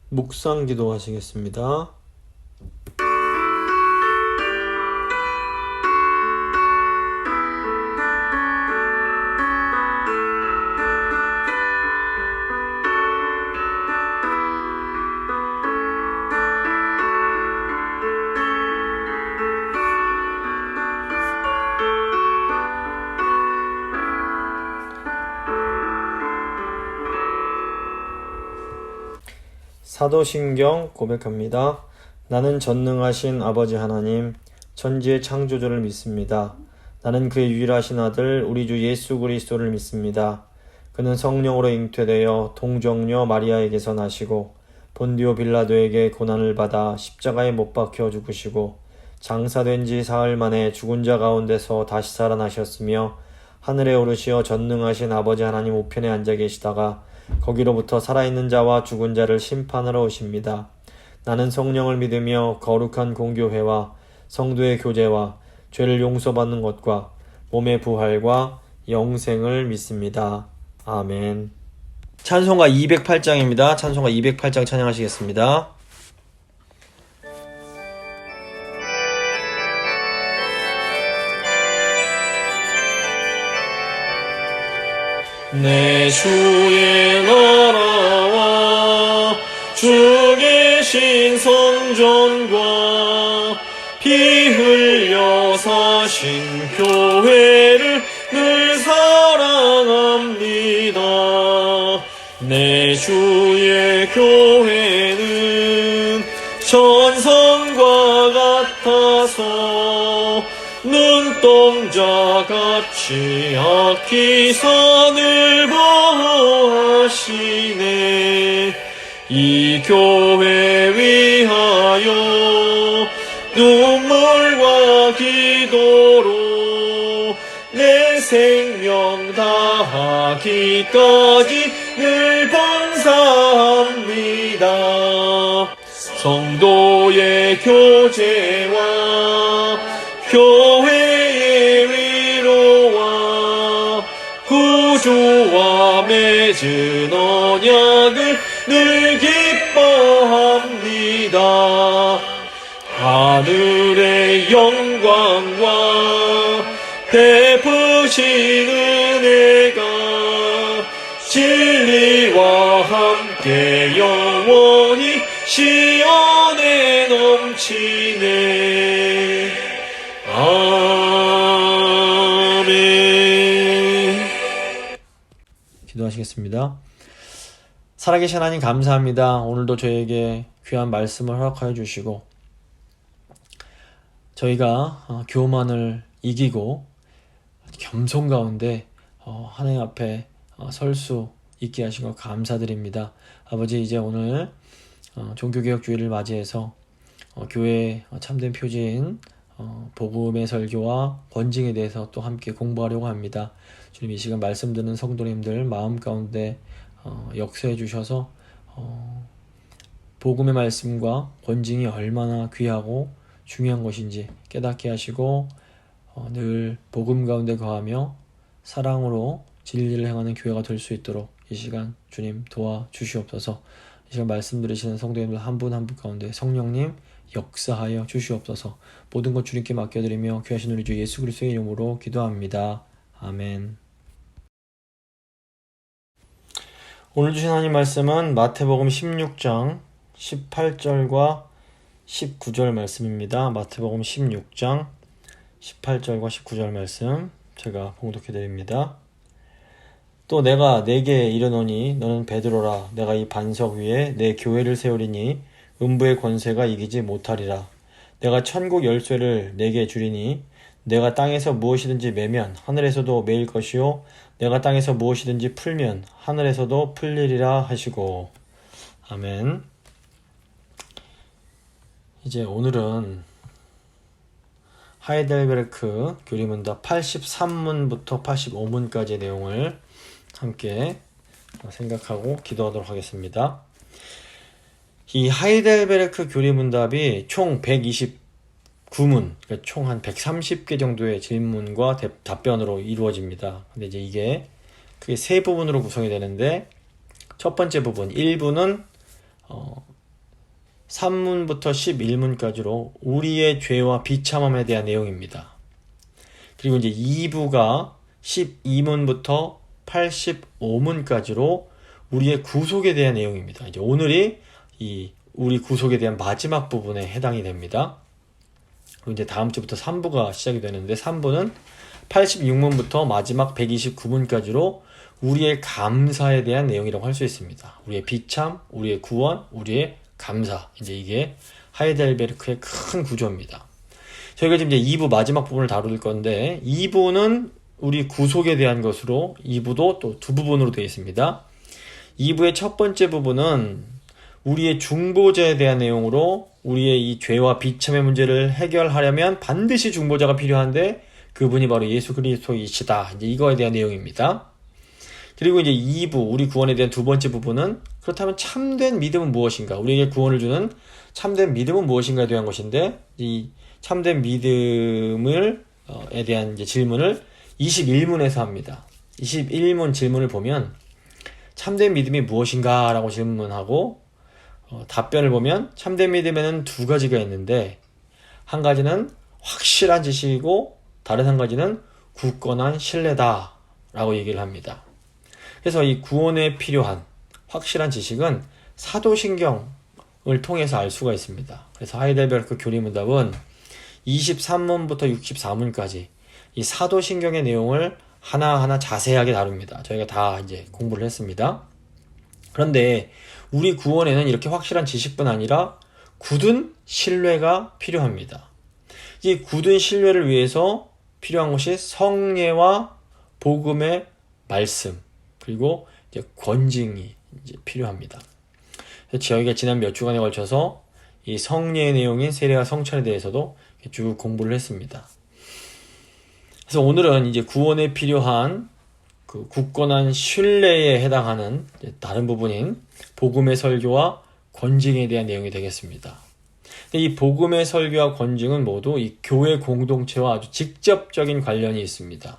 묵상 기도하시겠습니다. 사도신경 고백합니다. 나는 전능하신 아버지 하나님, 천지의 창조주를 믿습니다. 나는 그의 유일하신 아들 우리 주 예수 그리스도를 믿습니다. 그는 성령으로 잉태되어 동정녀 마리아에게서 나시고 본디오 빌라도에게 고난을 받아 십자가에 못 박혀 죽으시고 장사된 지 사흘 만에 죽은 자 가운데서 다시 살아나셨으며 하늘에 오르시어 전능하신 아버지 하나님 우편에 앉아 계시다가 거기로부터 살아있는 자와 죽은 자를 심판하러 오십니다. 나는 성령을 믿으며 거룩한 공교회와 성도의 교제와 죄를 용서받는 것과 몸의 부활과 영생을 믿습니다. 아멘. 찬송가 208장입니다. 찬송가 208장 찬양하시겠습니다. 내 주의 나라와 주 계신 성전과 피 흘려 사신 교회를 늘 사랑합니다. 내 주의 교회는 천성과 같아서 눈동자같이 아끼사 늘 보호하시네. 이 교회 위하여 눈물과 기도로 내 생명 다하기까지 늘 봉사합니다. 성도의 교제와 교회의 위로와 구주와 맺은 언약을 늘 기뻐합니다. 하늘의 영광과 베푸신 은혜가 진리와 함께 영원히 시온에 넘치네. 아멘. 기도하시겠습니다. 살아계신 하나님 감사합니다. 오늘도 저에게 귀한 말씀을 허락하여 주시고 저희가 교만을 이기고 겸손 가운데 하나님 앞에 설 수 있게 하신 것 감사드립니다. 아버지, 이제 오늘 종교개혁주의를 맞이해서 교회의 참된 표지인 복음의 설교와 권징에 대해서 또 함께 공부하려고 합니다. 주님, 이 시간 말씀 듣는 성도님들 마음 가운데 역사해 주셔서 복음의 말씀과 권징이 얼마나 귀하고 중요한 것인지 깨닫게 하시고 늘 복음 가운데 거하며 사랑으로 진리를 행하는 교회가 될 수 있도록 이 시간 주님 도와주시옵소서. 이 시간 말씀 들으시는 성도님들 한 분 한 분 가운데 성령님 역사하여 주시옵소서. 모든 것 주님께 맡겨드리며 귀하신 우리 주 예수 그리스도의 이름으로 기도합니다. 아멘. 오늘 주신 하나님 말씀은 마태복음 16장 18절과 19절 말씀입니다. 마태복음 16장 18절과 19절 말씀 제가 봉독해 드립니다. 또 내가 네게 이르노니 너는 베드로라. 내가 이 반석 위에 내 교회를 세우리니 음부의 권세가 이기지 못하리라. 내가 천국 열쇠를 네게 주리니 내가 땅에서 무엇이든지 매면 하늘에서도 매일 것이요 내가 땅에서 무엇이든지 풀면 하늘에서도 풀리리라 하시고. 아멘. 이제 오늘은 하이델베르크 교리문답 83문부터 85문까지의 내용을 함께 생각하고 기도하도록 하겠습니다. 이 하이델베르크 교리문답이 총 129문, 그러니까 총 한 130개 정도의 질문과 답변으로 이루어집니다. 근데 이제 이게 크게 세 부분으로 구성이 되는데, 첫 번째 부분 1부는 3문부터 11문까지로 우리의 죄와 비참함에 대한 내용입니다. 그리고 이제 2부가 12문부터 85문까지로 우리의 구속에 대한 내용입니다. 이제 오늘이 우리 구속에 대한 마지막 부분에 해당이 됩니다. 그리고 이제 다음 주부터 3부가 시작이 되는데 3부는 86문부터 마지막 129문까지로 우리의 감사에 대한 내용이라고 할 수 있습니다. 우리의 비참, 우리의 구원, 우리의 감사. 이제 이게 하이델베르크의 큰 구조입니다. 저희가 지금 이제 2부 마지막 부분을 다룰 건데 2부는 우리 구속에 대한 것으로 2부도 또 두 부분으로 되어 있습니다. 2부의 첫 번째 부분은 우리의 중보자에 대한 내용으로 우리의 이 죄와 비참의 문제를 해결하려면 반드시 중보자가 필요한데 그분이 바로 예수 그리스도이시다. 이제 이거에 대한 내용입니다. 그리고 이제 2부, 우리 구원에 대한 두 번째 부분은 그렇다면 참된 믿음은 무엇인가? 우리에게 구원을 주는 참된 믿음은 무엇인가에 대한 것인데 이 참된 믿음을 에 대한 이제 질문을 21문에서 합니다. 21문 질문을 보면 참된 믿음이 무엇인가? 라고 질문하고 답변을 보면 참된 믿음에는 두 가지가 있는데 한 가지는 확실한 지식이고 다른 한 가지는 굳건한 신뢰다 라고 얘기를 합니다. 그래서 이 구원에 필요한 확실한 지식은 사도신경을 통해서 알 수가 있습니다. 그래서 하이델베르크 교리문답은 23문부터 64문까지 이 사도신경의 내용을 하나하나 자세하게 다룹니다. 저희가 다 이제 공부를 했습니다. 그런데 우리 구원에는 이렇게 확실한 지식뿐 아니라 굳은 신뢰가 필요합니다. 이 굳은 신뢰를 위해서 필요한 것이 성례와 복음의 말씀 그리고 이제 권징이 이제 필요합니다. 그래서 저희가 지난 몇 주간에 걸쳐서 이 성례의 내용인 세례와 성찬에 대해서도 쭉 공부를 했습니다. 그래서 오늘은 이제 구원에 필요한 그 굳건한 신뢰에 해당하는 다른 부분인 복음의 설교와 권징에 대한 내용이 되겠습니다. 이 복음의 설교와 권징은 모두 이 교회 공동체와 아주 직접적인 관련이 있습니다.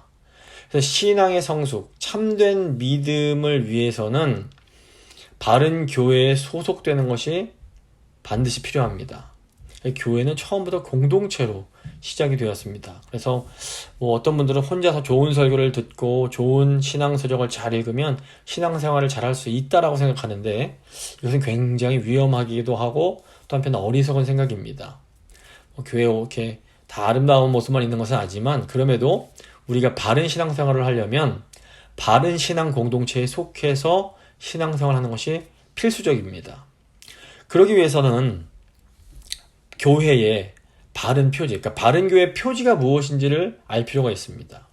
그래서 신앙의 성숙, 참된 믿음을 위해서는 바른 교회에 소속되는 것이 반드시 필요합니다. 교회는 처음부터 공동체로 시작이 되었습니다. 그래서 어떤 분들은 혼자서 좋은 설교를 듣고 좋은 신앙서적을 잘 읽으면 신앙생활을 잘할 수 있다라고 생각하는데 이것은 굉장히 위험하기도 하고 또 한편 어리석은 생각입니다. 교회에 이렇게 다 아름다운 모습만 있는 것은 아니지만 그럼에도 우리가 바른 신앙생활을 하려면 바른 신앙 공동체에 속해서 신앙생활하는 것이 필수적입니다. 그러기 위해서는 교회의 바른 표지, 그러니까 바른 교회 표지가 무엇인지를 알 필요가 있습니다.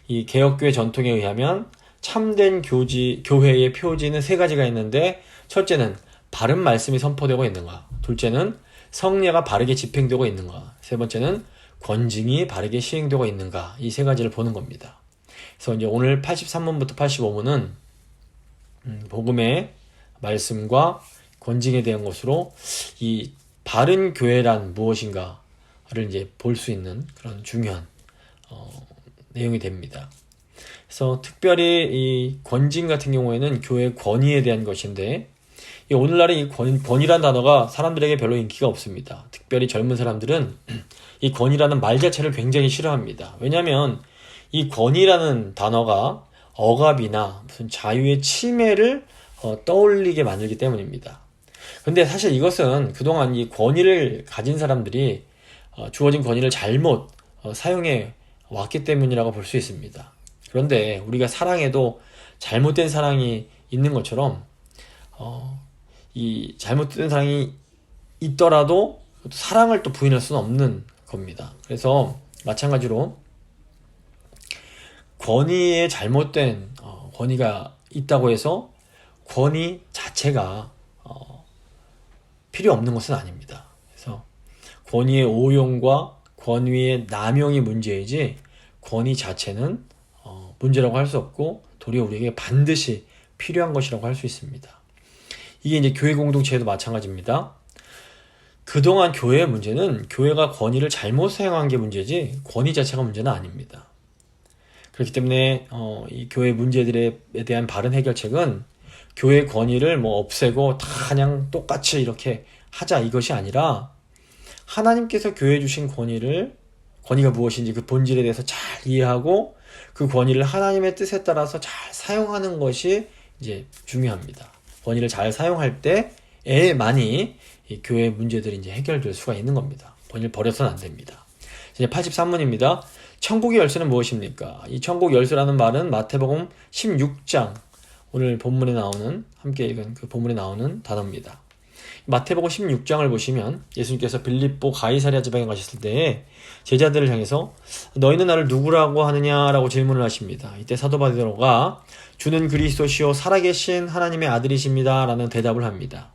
이 개혁교회 전통에 의하면 참된 교회의 표지는 세 가지가 있는데 첫째는 바른 말씀이 선포되고 있는가, 둘째는 성례가 바르게 집행되고 있는가, 세 번째는 권징이 바르게 시행되고 있는가, 이 세 가지를 보는 겁니다. 그래서 이제 오늘 83문부터 85문은 복음의 말씀과 권징에 대한 것으로 이 바른 교회란 무엇인가를 이제 볼 수 있는 그런 중요한 내용이 됩니다. 그래서 특별히 이 권징 같은 경우에는 교회 권위에 대한 것인데 오늘날의 이 권위란 단어가 사람들에게 별로 인기가 없습니다. 특별히 젊은 사람들은 이 권위라는 말 자체를 굉장히 싫어합니다. 왜냐하면 이 권위라는 단어가 억압이나 무슨 자유의 침해를 떠올리게 만들기 때문입니다. 근데 사실 이것은 그동안 이 권위를 가진 사람들이 주어진 권위를 잘못 사용해 왔기 때문이라고 볼 수 있습니다. 그런데 우리가 사랑에도 잘못된 사랑이 있는 것처럼 이 잘못된 사랑이 있더라도 사랑을 또 부인할 수는 없는 겁니다. 그래서 마찬가지로 권위에 잘못된 권위가 있다고 해서 권위 자체가 필요 없는 것은 아닙니다. 그래서 권위의 오용과 권위의 남용이 문제이지 권위 자체는 문제라고 할 수 없고 도리어 우리에게 반드시 필요한 것이라고 할 수 있습니다. 이게 이제 교회 공동체에도 마찬가지입니다. 그동안 교회의 문제는 교회가 권위를 잘못 사용한 게 문제지 권위 자체가 문제는 아닙니다. 그렇기 때문에 이 교회 문제들에 대한 바른 해결책은 교회 권위를 없애고 다 그냥 똑같이 이렇게 하자 이것이 아니라 하나님께서 교회에 주신 권위가 무엇인지 그 본질에 대해서 잘 이해하고 그 권위를 하나님의 뜻에 따라서 잘 사용하는 것이 이제 중요합니다. 권위를 잘 사용할 때에만이 이 교회의 문제들이 이제 해결될 수가 있는 겁니다. 권위를 버려서는 안 됩니다. 이제 83문입니다. 천국의 열쇠는 무엇입니까? 이 천국 열쇠라는 말은 마태복음 16장 오늘 본문에 나오는 함께 읽은 그 본문에 나오는 단어입니다. 마태복음 16장을 보시면 예수님께서 빌립보 가이사랴 지방에 가셨을 때 제자들을 향해서 너희는 나를 누구라고 하느냐라고 질문을 하십니다. 이때 사도 바디로가 주는 그리스도시요 살아계신 하나님의 아들이십니다 라는 대답을 합니다.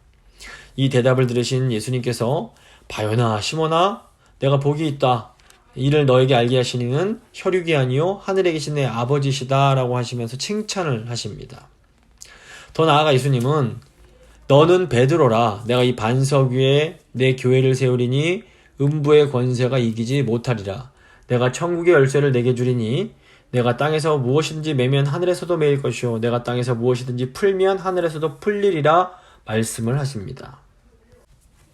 이 대답을 들으신 예수님께서 바요나 시몬아 내가 복이 있다. 이를 너에게 알게 하신 이는 혈육이 아니요 하늘에 계신 내 아버지시다 라고 하시면서 칭찬을 하십니다. 더 나아가 예수님은 너는 베드로라 내가 이 반석 위에 내 교회를 세우리니 음부의 권세가 이기지 못하리라. 내가 천국의 열쇠를 내게 주리니 내가 땅에서 무엇이든지 매면 하늘에서도 매일 것이요 내가 땅에서 무엇이든지 풀면 하늘에서도 풀리리라 말씀을 하십니다.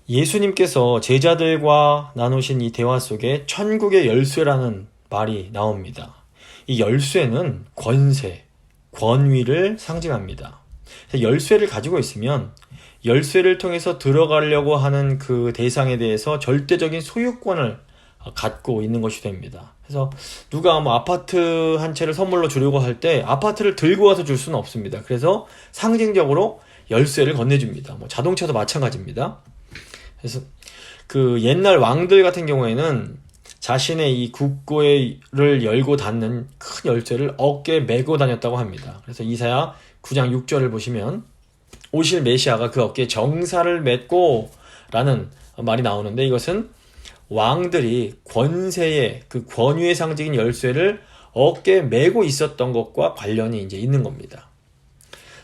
예수님께서 제자들과 나누신 이 대화 속에 천국의 열쇠라는 말이 나옵니다. 이 열쇠는 권세, 권위를 상징합니다. 열쇠를 가지고 있으면 열쇠를 통해서 들어가려고 하는 그 대상에 대해서 절대적인 소유권을 갖고 있는 것이 됩니다. 그래서 누가 뭐 아파트 한 채를 선물로 주려고 할 때 아파트를 들고 와서 줄 수는 없습니다. 그래서 상징적으로 열쇠를 건네줍니다. 뭐 자동차도 마찬가지입니다. 그래서 옛날 왕들 같은 경우에는 자신의 이 국고를 열고 닫는 큰 열쇠를 어깨에 메고 다녔다고 합니다. 그래서 이사야 9장 6절을 보시면 오실 메시아가 그 어깨에 정사를 맺고 라는 말이 나오는데 이것은 왕들이 권세의 그 권위의 상징인 열쇠를 어깨에 메고 있었던 것과 관련이 이제 있는 겁니다.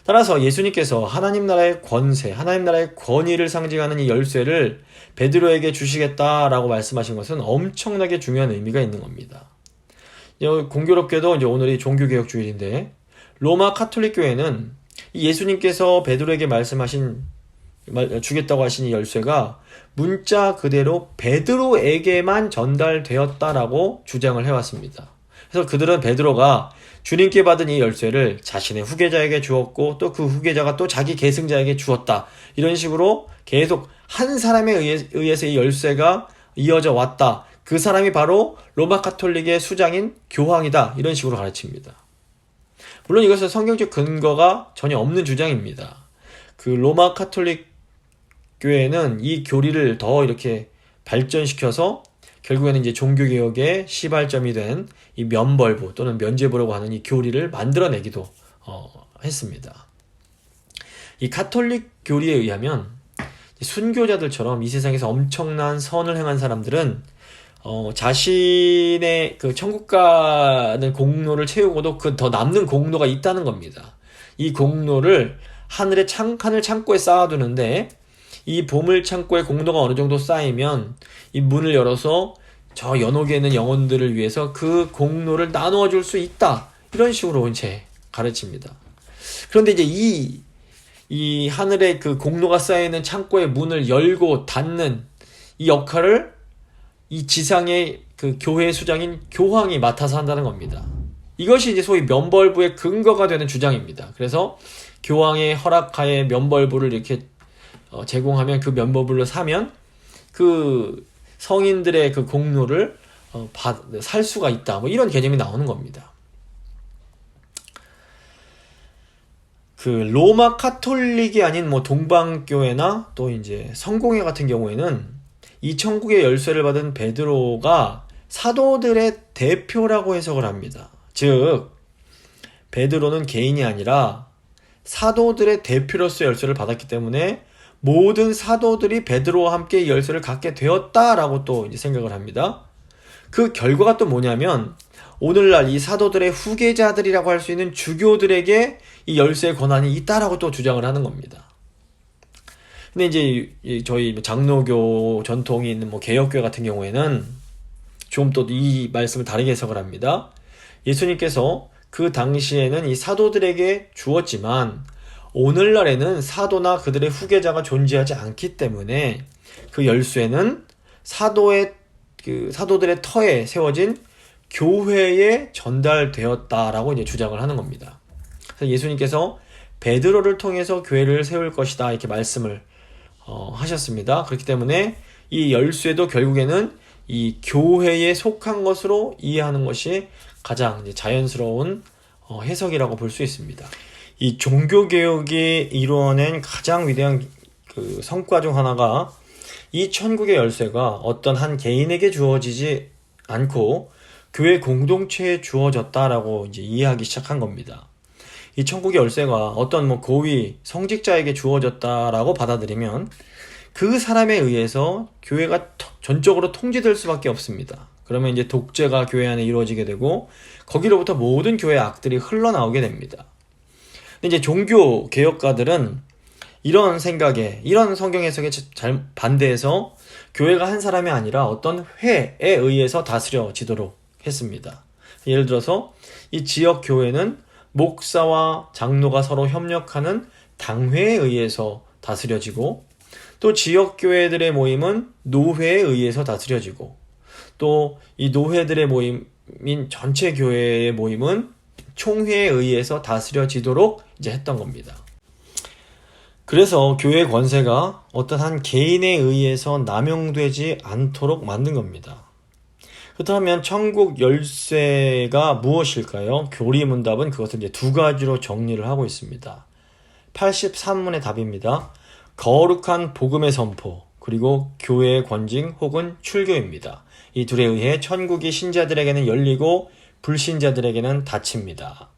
따라서 예수님께서 하나님 나라의 권세, 하나님 나라의 권위를 상징하는 이 열쇠를 베드로에게 주시겠다라고 말씀하신 것은 엄청나게 중요한 의미가 있는 겁니다. 공교롭게도 이제 오늘이 종교개혁 주일인데 로마 카톨릭 교회는 예수님께서 베드로에게 주겠다고 하신 이 열쇠가 문자 그대로 베드로에게만 전달되었다라고 주장을 해왔습니다. 그래서 그들은 베드로가 주님께 받은 이 열쇠를 자신의 후계자에게 주었고 또 그 후계자가 또 자기 계승자에게 주었다. 이런 식으로 계속 한 사람에 의해서 이 열쇠가 이어져 왔다. 그 사람이 바로 로마 카톨릭의 수장인 교황이다. 이런 식으로 가르칩니다. 물론 이것은 성경적 근거가 전혀 없는 주장입니다. 그 로마 카톨릭 교회는 이 교리를 더 이렇게 발전시켜서 결국에는 이제 종교개혁의 시발점이 된 이 면벌부 또는 면죄부라고 하는 이 교리를 만들어내기도 했습니다. 이 카톨릭 교리에 의하면 순교자들처럼 이 세상에서 엄청난 선을 행한 사람들은 자신의 그 천국 가는 공로를 채우고도 그 더 남는 공로가 있다는 겁니다. 이 공로를 하늘 창고에 쌓아두는데 이 보물 창고의 공로가 어느 정도 쌓이면 이 문을 열어서 저 연옥에 있는 영혼들을 위해서 그 공로를 나누어 줄 수 있다. 이런 식으로 이제 가르칩니다. 그런데 이제 이 하늘에 그 공로가 쌓여있는 창고의 문을 열고 닫는 이 역할을 이 지상의 그 교회 수장인 교황이 맡아서 한다는 겁니다. 이것이 이제 소위 면벌부의 근거가 되는 주장입니다. 그래서 교황의 허락하에 면벌부를 이렇게 제공하면 그 면벌부를 사면 그 성인들의 그 공로를 살 수가 있다. 뭐 이런 개념이 나오는 겁니다. 그 로마 카톨릭이 아닌 뭐 동방교회나 또 이제 성공회 같은 경우에는 이 천국의 열쇠를 받은 베드로가 사도들의 대표라고 해석을 합니다. 즉 베드로는 개인이 아니라 사도들의 대표로서 열쇠를 받았기 때문에 모든 사도들이 베드로와 함께 이 열쇠를 갖게 되었다라고 또 이제 생각을 합니다. 그 결과가 또 뭐냐면 오늘날 이 사도들의 후계자들이라고 할 수 있는 주교들에게 이 열쇠의 권한이 있다라고 또 주장을 하는 겁니다. 근데 이제 저희 장로교 전통이 있는 뭐 개혁교회 같은 경우에는 좀 또 이 말씀을 다르게 해석을 합니다. 예수님께서 그 당시에는 이 사도들에게 주었지만 오늘날에는 사도나 그들의 후계자가 존재하지 않기 때문에 그 열쇠는 사도들의 터에 세워진 교회에 전달되었다라고 이제 주장을 하는 겁니다. 그래서 예수님께서 베드로를 통해서 교회를 세울 것이다 이렇게 말씀을 하셨습니다. 그렇기 때문에 이 열쇠도 결국에는 이 교회에 속한 것으로 이해하는 것이 가장 이제 자연스러운 해석이라고 볼 수 있습니다. 이 종교개혁이 이루어낸 가장 위대한 그 성과 중 하나가 이 천국의 열쇠가 어떤 한 개인에게 주어지지 않고 교회 공동체에 주어졌다라고 이제 이해하기 시작한 겁니다. 이 천국의 열쇠가 어떤 고위 성직자에게 주어졌다라고 받아들이면 그 사람에 의해서 교회가 전적으로 통제될 수밖에 없습니다. 그러면 이제 독재가 교회 안에 이루어지게 되고 거기로부터 모든 교회 악들이 흘러나오게 됩니다. 근데 이제 종교 개혁가들은 이런 생각에, 이런 성경 해석에 잘 반대해서 교회가 한 사람이 아니라 어떤 회에 의해서 다스려지도록 했습니다. 예를 들어서 이 지역 교회는 목사와 장로가 서로 협력하는 당회에 의해서 다스려지고, 또 지역 교회들의 모임은 노회에 의해서 다스려지고, 또 이 노회들의 모임인 전체 교회의 모임은 총회에 의해서 다스려지도록 이제 했던 겁니다. 그래서 교회 권세가 어떤 한 개인에 의해서 남용되지 않도록 만든 겁니다. 그렇다면 천국 열쇠가 무엇일까요? 교리문답은 그것을 이제 두 가지로 정리를 하고 있습니다. 83문의 답입니다. 거룩한 복음의 선포, 그리고 교회의 권징 혹은 출교입니다. 이 둘에 의해 천국이 신자들에게는 열리고 불신자들에게는 닫힙니다.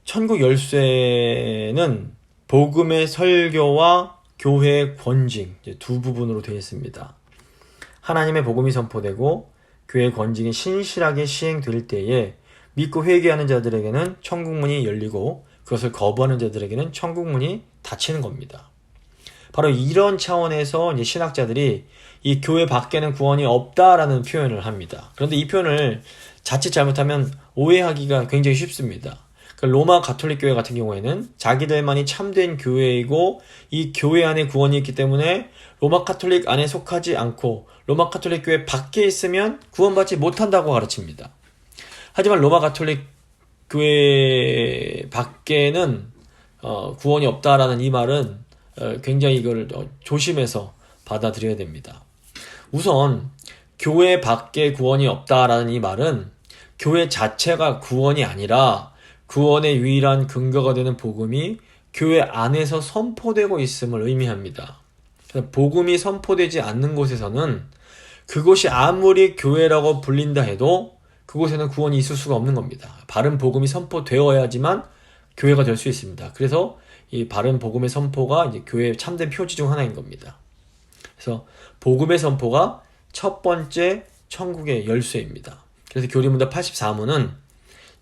천국 열쇠는 복음의 설교와 교회의 권징, 두 부분으로 되어 있습니다. 하나님의 복음이 선포되고 교회의 권징이 신실하게 시행될 때에 믿고 회개하는 자들에게는 천국문이 열리고 그것을 거부하는 자들에게는 천국문이 닫히는 겁니다. 바로 이런 차원에서 이제 신학자들이 이 교회 밖에는 구원이 없다라는 표현을 합니다. 그런데 이 표현을 자칫 잘못하면 오해하기가 굉장히 쉽습니다. 로마 가톨릭 교회 같은 경우에는 자기들만이 참된 교회이고 이 교회 안에 구원이 있기 때문에 로마 가톨릭 안에 속하지 않고 로마 가톨릭 교회 밖에 있으면 구원받지 못한다고 가르칩니다. 하지만 로마 가톨릭 교회 밖에는 구원이 없다라는 이 말은 굉장히 이걸 조심해서 받아들여야 됩니다. 우선 교회 밖에 구원이 없다라는 이 말은 교회 자체가 구원이 아니라 구원의 유일한 근거가 되는 복음이 교회 안에서 선포되고 있음을 의미합니다. 복음이 선포되지 않는 곳에서는 그곳이 아무리 교회라고 불린다 해도 그곳에는 구원이 있을 수가 없는 겁니다. 바른 복음이 선포되어야지만 교회가 될 수 있습니다. 그래서 이 바른 복음의 선포가 이제 교회의 참된 표지 중 하나인 겁니다. 그래서 복음의 선포가 첫 번째 천국의 열쇠입니다. 그래서 교리문답 84문은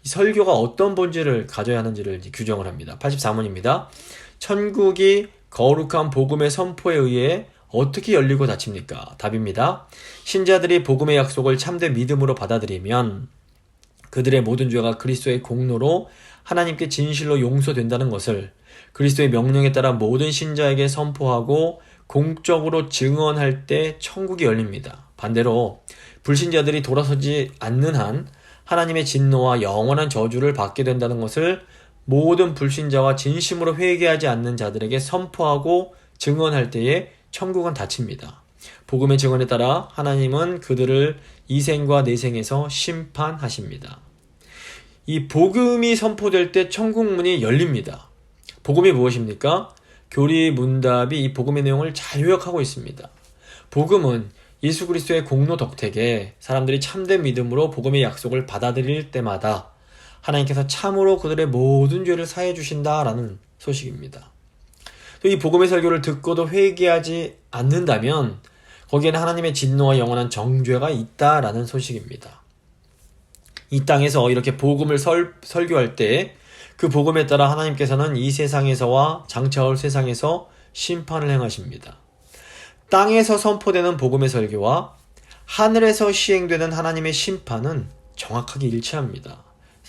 이 설교가 어떤 본질을 가져야 하는지를 이제 규정을 합니다. 84문입니다. 천국이 거룩한 복음의 선포에 의해 어떻게 열리고 닫힙니까? 답입니다. 신자들이 복음의 약속을 참된 믿음으로 받아들이면 그들의 모든 죄가 그리스도의 공로로 하나님께 진실로 용서된다는 것을 그리스도의 명령에 따라 모든 신자에게 선포하고 공적으로 증언할 때 천국이 열립니다. 반대로 불신자들이 돌아서지 않는 한 하나님의 진노와 영원한 저주를 받게 된다는 것을 모든 불신자와 진심으로 회개하지 않는 자들에게 선포하고 증언할 때에 천국은 닫힙니다. 복음의 증언에 따라 하나님은 그들을 이생과 내생에서 심판하십니다. 이 복음이 선포될 때 천국문이 열립니다. 복음이 무엇입니까? 교리문답이 이 복음의 내용을 잘 요약하고 있습니다. 복음은 예수 그리스도의 공로 덕택에 사람들이 참된 믿음으로 복음의 약속을 받아들일 때마다 하나님께서 참으로 그들의 모든 죄를 사해 주신다라는 소식입니다. 또 이 복음의 설교를 듣고도 회개하지 않는다면 거기에는 하나님의 진노와 영원한 정죄가 있다라는 소식입니다. 이 땅에서 이렇게 복음을 설교할 때 그 복음에 따라 하나님께서는 이 세상에서와 장차올 세상에서 심판을 행하십니다. 땅에서 선포되는 복음의 설교와 하늘에서 시행되는 하나님의 심판은 정확하게 일치합니다.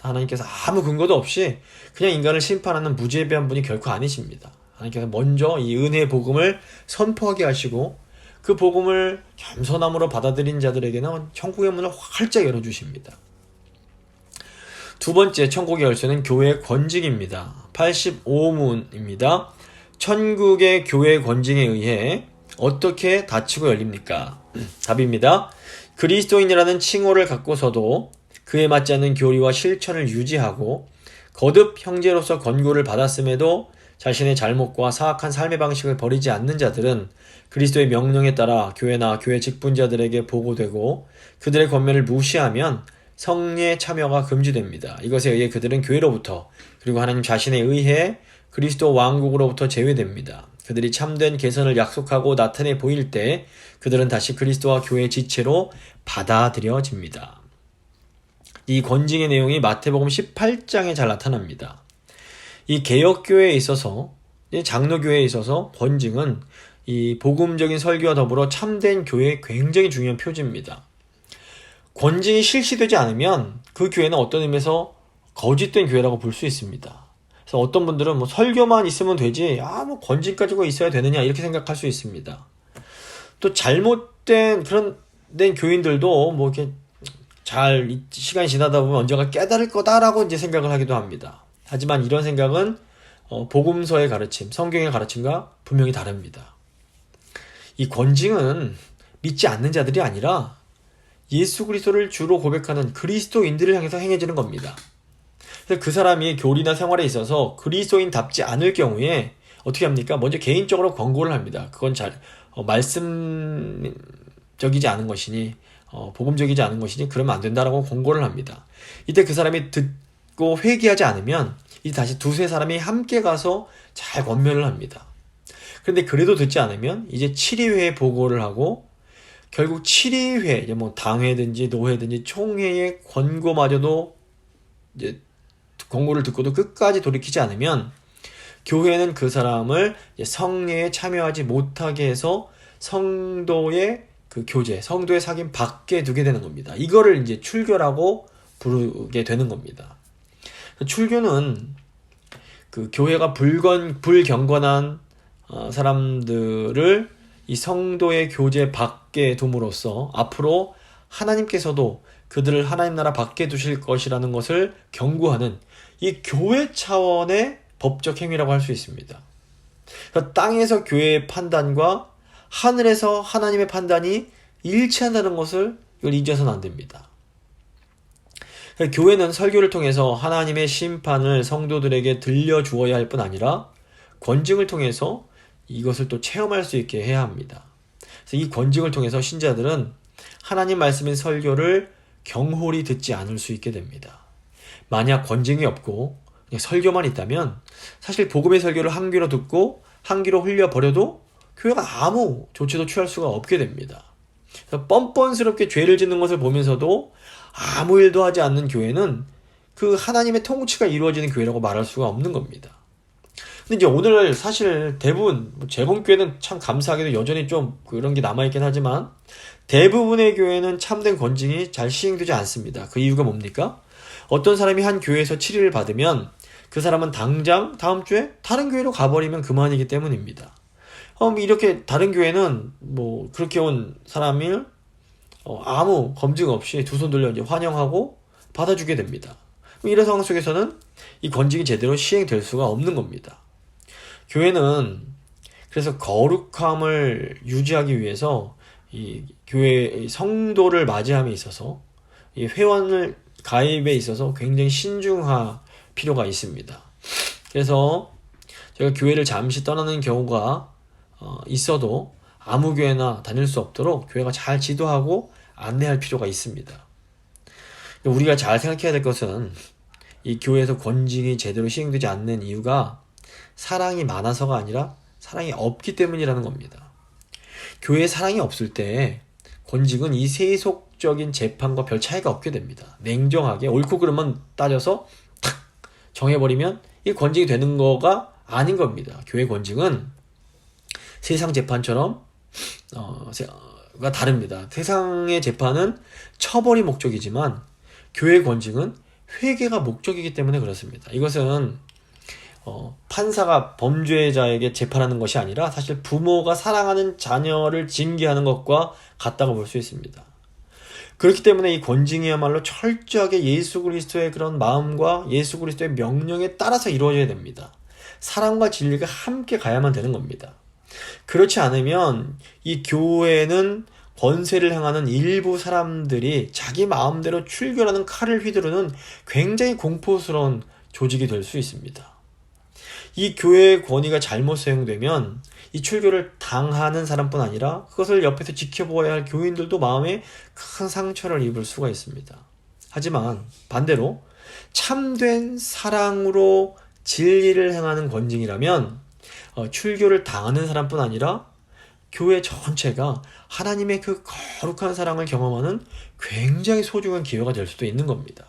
하나님께서 아무 근거도 없이 그냥 인간을 심판하는 무죄비한 분이 결코 아니십니다. 하나님께서 먼저 이 은혜의 복음을 선포하게 하시고 그 복음을 겸손함으로 받아들인 자들에게는 천국의 문을 활짝 열어주십니다. 두 번째 천국의 열쇠는 교회의 권징입니다. 85문입니다. 천국의 교회의 권징에 의해 어떻게 닫히고 열립니까? 답입니다. 그리스도인이라는 칭호를 갖고서도 그에 맞지 않는 교리와 실천을 유지하고 거듭 형제로서 권고를 받았음에도 자신의 잘못과 사악한 삶의 방식을 버리지 않는 자들은 그리스도의 명령에 따라 교회나 교회 직분자들에게 보고되고 그들의 권면을 무시하면 성례 참여가 금지됩니다. 이것에 의해 그들은 교회로부터 그리고 하나님 자신에 의해 그리스도 왕국으로부터 제외됩니다. 그들이 참된 개선을 약속하고 나타내 보일 때 그들은 다시 그리스도와 교회의 지체로 받아들여집니다. 이 권징의 내용이 마태복음 18장에 잘 나타납니다. 이 개혁교회에 있어서, 장로교회에 있어서 권징은 이 복음적인 설교와 더불어 참된 교회의 굉장히 중요한 표지입니다. 권징이 실시되지 않으면 그 교회는 어떤 의미에서 거짓된 교회라고 볼 수 있습니다. 그래서 어떤 분들은 뭐 설교만 있으면 되지, 뭐 권징 가지고 있어야 되느냐 이렇게 생각할 수 있습니다. 또 잘못된 그런 된 교인들도 뭐 이렇게 잘 시간이 지나다 보면 언젠가 깨달을 거다라고 이제 생각을 하기도 합니다. 하지만 이런 생각은 복음서의 가르침, 성경의 가르침과 분명히 다릅니다. 이 권징은 믿지 않는 자들이 아니라 예수 그리스도를 주로 고백하는 그리스도인들을 향해서 행해지는 겁니다. 그래서 그 사람이 교리나 생활에 있어서 그리스도인답지 않을 경우에 어떻게 합니까? 먼저 개인적으로 권고를 합니다. 그건 잘 말씀적이지 않은 것이니 복음적이지 않은 것이니 그러면 안 된다라고 권고를 합니다. 이때 그 사람이 듣고 회개하지 않으면 이제 다시 두세 사람이 함께 가서 잘 권면을 합니다. 그런데 그래도 듣지 않으면 이제 7위회에 보고를 하고 결국 7위회, 뭐 당회든지 노회든지 총회의 권고마저도 이제 권고를 듣고도 끝까지 돌이키지 않으면 교회는 그 사람을 성례에 참여하지 못하게 해서 성도의 그 교제, 성도의 사귐 밖에 두게 되는 겁니다. 이거를 이제 출교라고 부르게 되는 겁니다. 출교는 그 교회가 불경건한 사람들을 이 성도의 교제 밖에 둠으로써 앞으로 하나님께서도 그들을 하나님 나라 밖에 두실 것이라는 것을 경고하는 이 교회 차원의 법적 행위라고 할 수 있습니다. 그러니까 땅에서 교회의 판단과 하늘에서 하나님의 판단이 일치한다는 것을 이걸 잊어서는 안 됩니다. 그러니까 교회는 설교를 통해서 하나님의 심판을 성도들에게 들려주어야 할 뿐 아니라 권징을 통해서 이것을 또 체험할 수 있게 해야 합니다. 그래서 이 권징을 통해서 신자들은 하나님 말씀인 설교를 경홀히 듣지 않을 수 있게 됩니다. 만약 권징이 없고 그냥 설교만 있다면 사실 복음의 설교를 한 귀로 듣고 한 귀로 흘려버려도 교회가 아무 조치도 취할 수가 없게 됩니다. 그래서 뻔뻔스럽게 죄를 짓는 것을 보면서도 아무 일도 하지 않는 교회는 그 하나님의 통치가 이루어지는 교회라고 말할 수가 없는 겁니다. 근데 이제 오늘 사실 대부분 재봉교회는 참 감사하게도 여전히 좀 그런 게 남아있긴 하지만 대부분의 교회는 참된 권징이 잘 시행되지 않습니다. 그 이유가 뭡니까? 어떤 사람이 한 교회에서 치료를 받으면 그 사람은 당장 다음 주에 다른 교회로 가버리면 그만이기 때문입니다. 이렇게 다른 교회는 뭐 그렇게 온 사람을 아무 검증 없이 두 손 들려 이제 환영하고 받아주게 됩니다. 이런 상황 속에서는 이 권징이 제대로 시행될 수가 없는 겁니다. 교회는 그래서 거룩함을 유지하기 위해서 이 교회 성도를 맞이함에 있어서 이 회원을 가입에 있어서 굉장히 신중할 필요가 있습니다. 그래서 제가 교회를 잠시 떠나는 경우가 있어도 아무 교회나 다닐 수 없도록 교회가 잘 지도하고 안내할 필요가 있습니다. 우리가 잘 생각해야 될 것은 이 교회에서 권징이 제대로 시행되지 않는 이유가 사랑이 많아서가 아니라 사랑이 없기 때문이라는 겁니다. 교회에 사랑이 없을 때 권징은 이 세속적인 재판과 별 차이가 없게 됩니다. 냉정하게 옳고 그름만 따져서 탁 정해버리면 이 권징이 되는 거가 아닌 겁니다. 교회 권징은 세상 재판처럼 가 다릅니다. 세상의 재판은 처벌이 목적이지만 교회 권징은 회개가 목적이기 때문에 그렇습니다. 이것은 판사가 범죄자에게 재판하는 것이 아니라 사실 부모가 사랑하는 자녀를 징계하는 것과 같다고 볼 수 있습니다. 그렇기 때문에 이 권징이야말로 철저하게 예수 그리스도의 그런 마음과 예수 그리스도의 명령에 따라서 이루어져야 됩니다. 사랑과 진리가 함께 가야만 되는 겁니다. 그렇지 않으면 이 교회는 권세를 행하는 일부 사람들이 자기 마음대로 출교라는 칼을 휘두르는 굉장히 공포스러운 조직이 될 수 있습니다. 이 교회의 권위가 잘못 사용되면 이 출교를 당하는 사람뿐 아니라 그것을 옆에서 지켜보아야 할 교인들도 마음에 큰 상처를 입을 수가 있습니다. 하지만 반대로 참된 사랑으로 진리를 행하는 권징이라면 출교를 당하는 사람뿐 아니라 교회 전체가 하나님의 그 거룩한 사랑을 경험하는 굉장히 소중한 기회가 될 수도 있는 겁니다.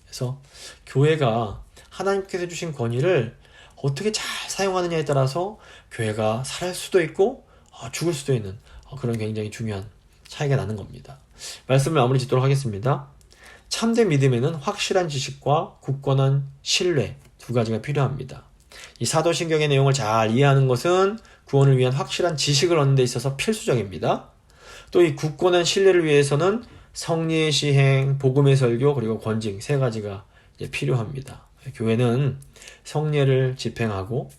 그래서 교회가 하나님께서 주신 권위를 어떻게 잘 사용하느냐에 따라서 교회가 살 수도 있고 죽을 수도 있는 그런 굉장히 중요한 차이가 나는 겁니다. 말씀을 마무리 짓도록 하겠습니다. 참된 믿음에는 확실한 지식과 굳건한 신뢰 두 가지가 필요합니다. 이 사도신경의 내용을 잘 이해하는 것은 구원을 위한 확실한 지식을 얻는 데 있어서 필수적입니다. 또 이 굳건한 신뢰를 위해서는 성리의 시행, 복음의 설교, 그리고 권징 세 가지가 필요합니다. 교회는 성례를 집행하고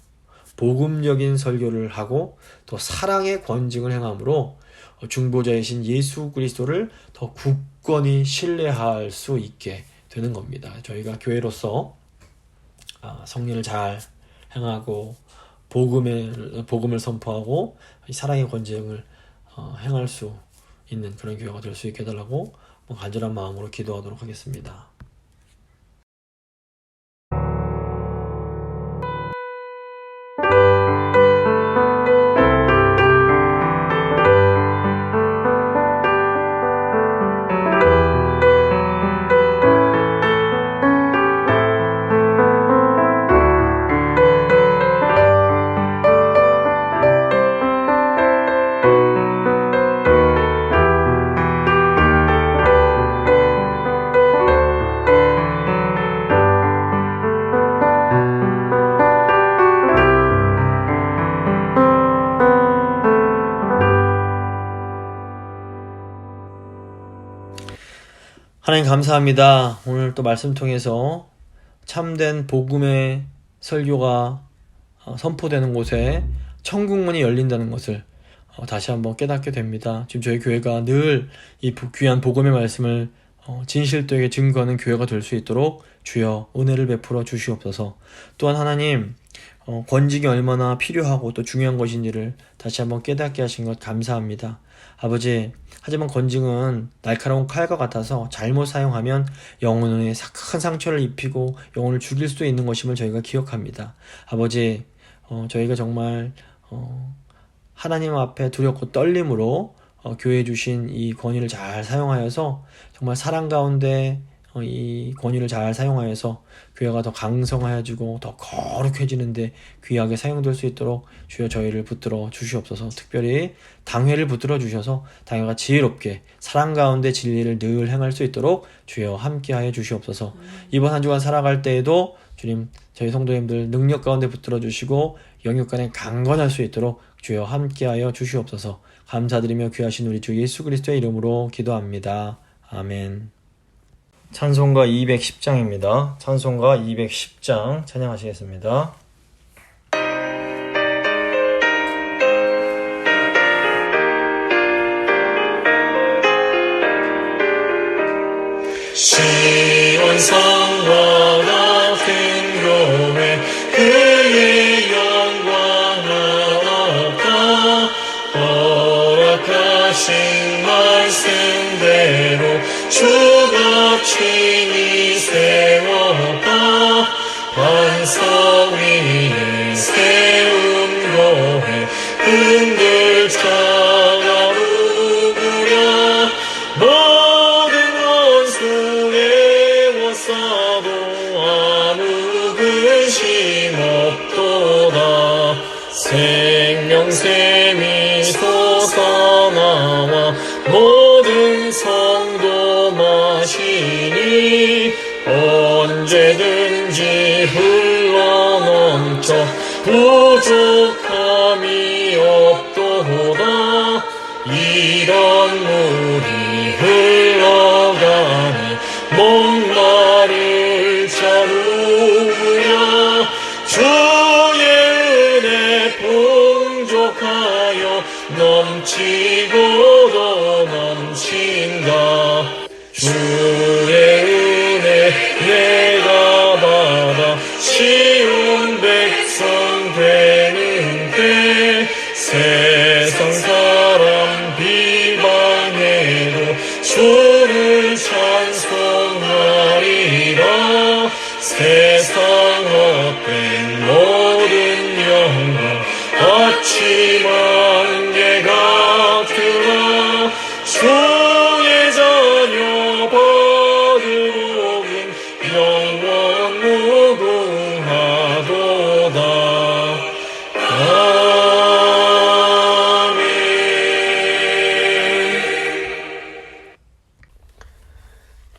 복음적인 설교를 하고 또 사랑의 권징을 행함으로 중보자이신 예수 그리스도를 더 굳건히 신뢰할 수 있게 되는 겁니다. 저희가 교회로서 성례를 잘 행하고 복음을 선포하고 사랑의 권징을 행할 수 있는 그런 교회가 될 수 있게 해달라고 간절한 마음으로 기도하도록 하겠습니다. 하나님 감사합니다. 오늘 또 말씀 통해서 참된 복음의 설교가 선포되는 곳에 천국문이 열린다는 것을 다시 한번 깨닫게 됩니다. 지금 저희 교회가 늘 이 귀한 복음의 말씀을 진실되게 증거하는 교회가 될 수 있도록 주여 은혜를 베풀어 주시옵소서. 또한 하나님 권징이 얼마나 필요하고 또 중요한 것인지를 다시 한번 깨닫게 하신 것 감사합니다. 아버지, 하지만 권징은 날카로운 칼과 같아서 잘못 사용하면 영혼에 큰 상처를 입히고 영혼을 죽일 수도 있는 것임을 저희가 기억합니다. 아버지, 저희가 정말 하나님 앞에 두렵고 떨림으로 교회에 주신 이 권위를 잘 사용하여서 정말 사랑 가운데 이 권위를 잘 사용하여서 교회가 더 강성하여지고 더 거룩해지는데 귀하게 사용될 수 있도록 주여 저희를 붙들어 주시옵소서. 특별히 당회를 붙들어 주셔서 당회가 지혜롭게 사랑 가운데 진리를 늘 행할 수 있도록 주여 함께하여 주시옵소서. 이번 한 주간 살아갈 때에도 주님 저희 성도님들 능력 가운데 붙들어 주시고 영육간에 강건할 수 있도록 주여 함께하여 주시옵소서. 감사드리며 귀하신 우리 주 예수 그리스도의 이름으로 기도합니다. 아멘. 찬송가 210장입니다. 찬송가 210장 찬양하시겠습니다. 시온 성과 같은 교회 그의 영광 하나가 허락하신 말씀대로 주가 친히 세웠다. 반석 위에 세운 교회 흔들 차가 우구랴. 모든 원수에 워싸도 아무 근심 없도다. 생명샘이 솟아나와 모든 성도 마시니 이런 물이 흘러가니 목마를 자 누구냐 주의 은혜 풍족하여 넘치고도 넘친다 주의 은혜 내가 받아 쉬운 백성 되는 때 세상 사람 비방해도 주를 찬송하리라 세상 헛된 모든 영광 아침 안개 같으나 주의 자녀 받으복은 영원 무궁하도다 아멘.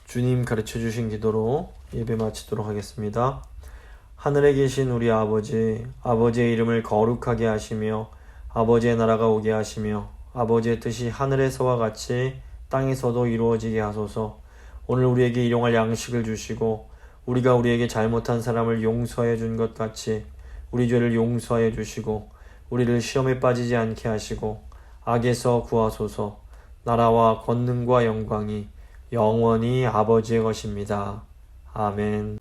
주님 가르쳐 주신 기도로 예배 마치도록 하겠습니다. 하늘에 계신 우리 아버지, 아버지의 이름을 거룩하게 하시며 아버지의 나라가 오게 하시며 아버지의 뜻이 하늘에서와 같이 땅에서도 이루어지게 하소서. 오늘 우리에게 일용할 양식을 주시고 우리가 우리에게 잘못한 사람을 용서해 준 것 같이 우리 죄를 용서해 주시고 우리를 시험에 빠지지 않게 하시고 악에서 구하소서. 나라와 권능과 영광이 영원히 아버지의 것입니다. 아멘.